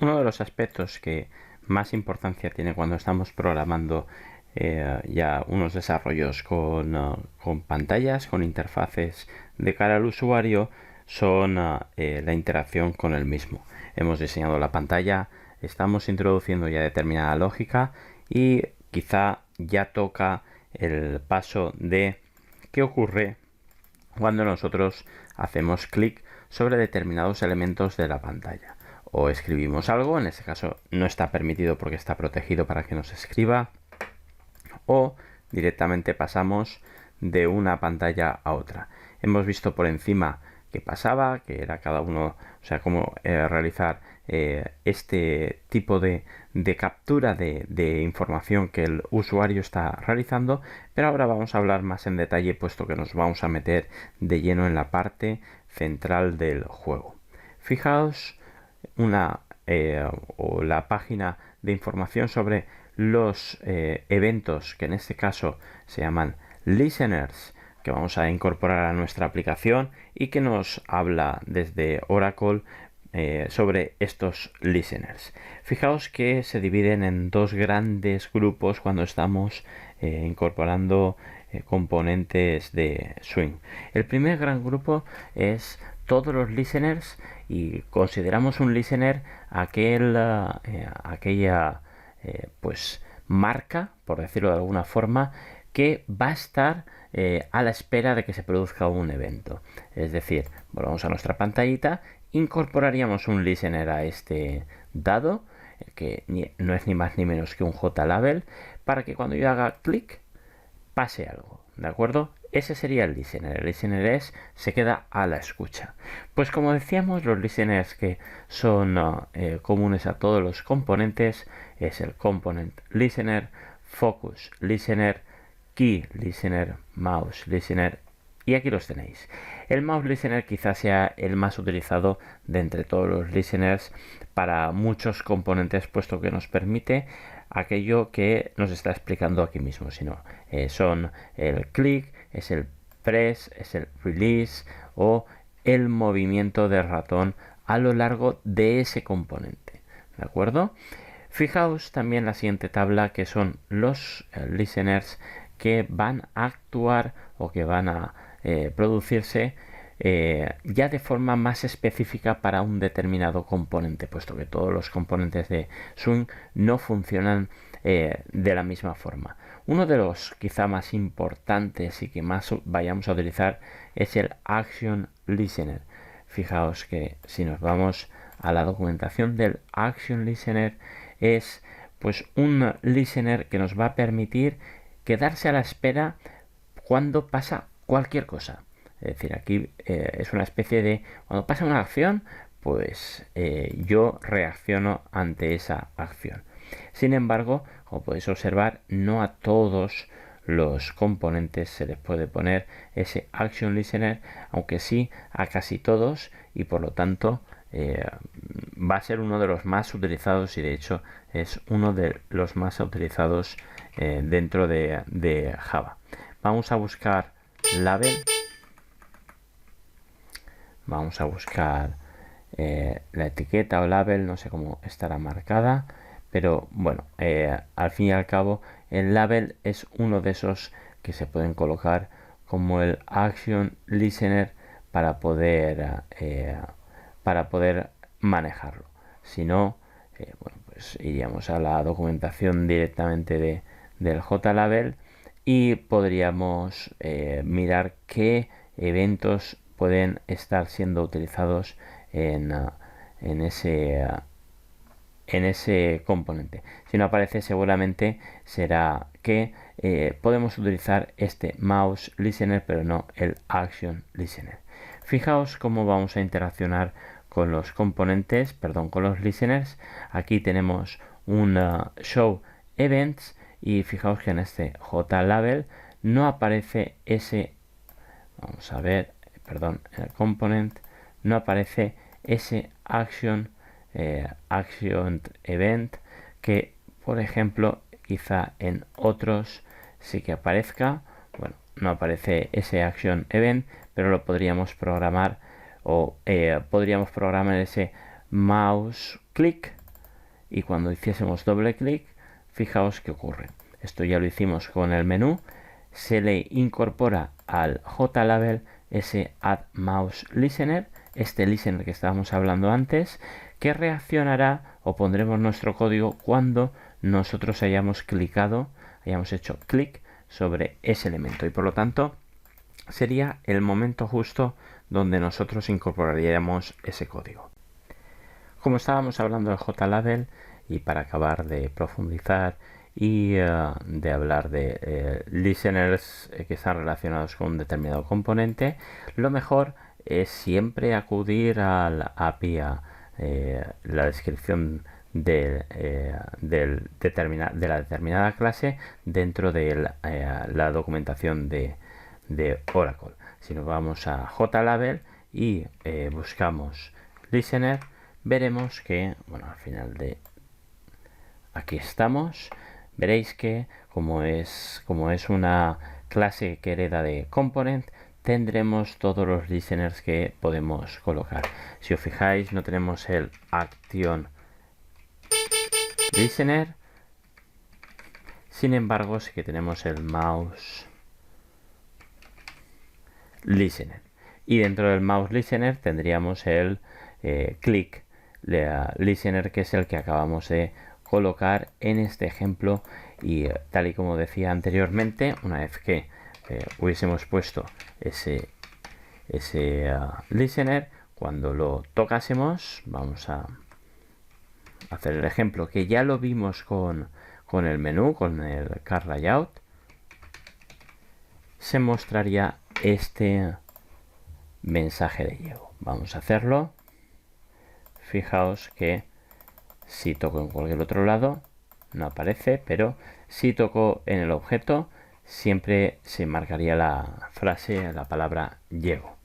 Uno de los aspectos que más importancia tiene cuando estamos programando ya unos desarrollos con pantallas, con interfaces de cara al usuario, son la interacción con el mismo. Hemos diseñado la pantalla, estamos introduciendo ya determinada lógica y quizá ya toca el paso de qué ocurre cuando nosotros hacemos clic sobre determinados elementos de la pantalla. O escribimos algo, en este caso no está permitido porque está protegido para que nos escriba, o directamente pasamos de una pantalla a otra. Hemos visto por encima qué pasaba, que era cada uno, o sea, cómo realizar este tipo de captura de información que el usuario está realizando, pero ahora vamos a hablar más en detalle, puesto que nos vamos a meter de lleno en la parte central del juego. Fijaos o la página de información sobre los eventos, que en este caso se llaman listeners, que vamos a incorporar a nuestra aplicación y que nos habla desde Oracle sobre estos listeners. Fijaos que se dividen en dos grandes grupos cuando estamos incorporando componentes de Swing. El primer gran grupo es todos los listeners, y consideramos un listener aquella pues marca, por decirlo de alguna forma, que va a estar a la espera de que se produzca un evento. Es decir, volvamos a nuestra pantallita, incorporaríamos un listener a este dado, que no es ni más ni menos que un JLabel, para que cuando yo haga clic pase algo, ¿de acuerdo? Ese sería el listener. El listener se queda a la escucha. Pues como decíamos, los listeners que son comunes a todos los componentes es el component listener, focus listener, key listener, mouse listener, y aquí los tenéis. El mouse listener quizás sea el más utilizado de entre todos los listeners para muchos componentes, puesto que nos permite aquello que nos está explicando aquí mismo, sino son el click, es el press, es el release o el movimiento del ratón a lo largo de ese componente, ¿de acuerdo? Fijaos también la siguiente tabla, que son los listeners que van a actuar o que van a producirse ya de forma más específica para un determinado componente, puesto que todos los componentes de Swing no funcionan de la misma forma. Uno de los quizá más importantes y que más vayamos a utilizar es el Action Listener. Fijaos que si nos vamos a la documentación del Action Listener, es pues un listener que nos va a permitir quedarse a la espera cuando pasa cualquier cosa. Es decir, aquí es una especie de cuando pasa una acción, pues yo reacciono ante esa acción. Sin embargo, como podéis observar, no a todos los componentes se les puede poner ese Action Listener, aunque sí a casi todos, y por lo tanto va a ser uno de los más utilizados, y de hecho es uno de los más utilizados dentro de Java. Vamos a buscar label, vamos a buscar la etiqueta o label, no sé cómo estará marcada, pero bueno, al fin y al cabo el label es uno de esos que se pueden colocar como el Action Listener para poder manejarlo. Si no, bueno, pues iríamos a la documentación directamente del JLabel y podríamos mirar qué eventos pueden estar siendo utilizados en ese componente. Si no aparece, seguramente será que podemos utilizar este mouse listener, pero no el action listener. Fijaos cómo vamos a interaccionar con los componentes, perdón, con los listeners. Aquí tenemos un show events, y fijaos que en este JLabel no aparece ese, vamos a ver, perdón, en el component no aparece ese action event, que por ejemplo quizá en otros sí que aparezca. Bueno, no aparece ese action event, pero lo podríamos programar, o podríamos programar ese mouse click y cuando hiciésemos doble clic, fijaos qué ocurre. Esto ya lo hicimos con el menú. Se le incorpora al JLabel ese Add Mouse Listener, este listener que estábamos hablando antes, que reaccionará o pondremos nuestro código cuando nosotros hayamos hecho clic sobre ese elemento, y por lo tanto sería el momento justo donde nosotros incorporaríamos ese código. Como estábamos hablando del JLabel, y para acabar de profundizar y de hablar de listeners que están relacionados con un determinado componente, lo mejor es siempre acudir a la API, la descripción de la determinada clase dentro de la documentación de Oracle. Si nos vamos a JLabel y buscamos listener, veremos que, bueno, al final de aquí estamos, veréis que como es una clase que hereda de component, tendremos todos los listeners que podemos colocar. Si os fijáis, no tenemos el action listener, sin embargo sí que tenemos el mouse listener, y dentro del mouse listener tendríamos el click listener, que es el que acabamos de colocar en este ejemplo. Y tal y como decía anteriormente, una vez que hubiésemos puesto ese listener, cuando lo tocásemos, vamos a hacer el ejemplo que ya lo vimos con el menú, con el Card Layout, se mostraría este mensaje de llevo. Vamos a hacerlo. Fijaos que si toco en cualquier otro lado no aparece, pero si toco en el objeto siempre se marcaría la frase, la palabra llevo.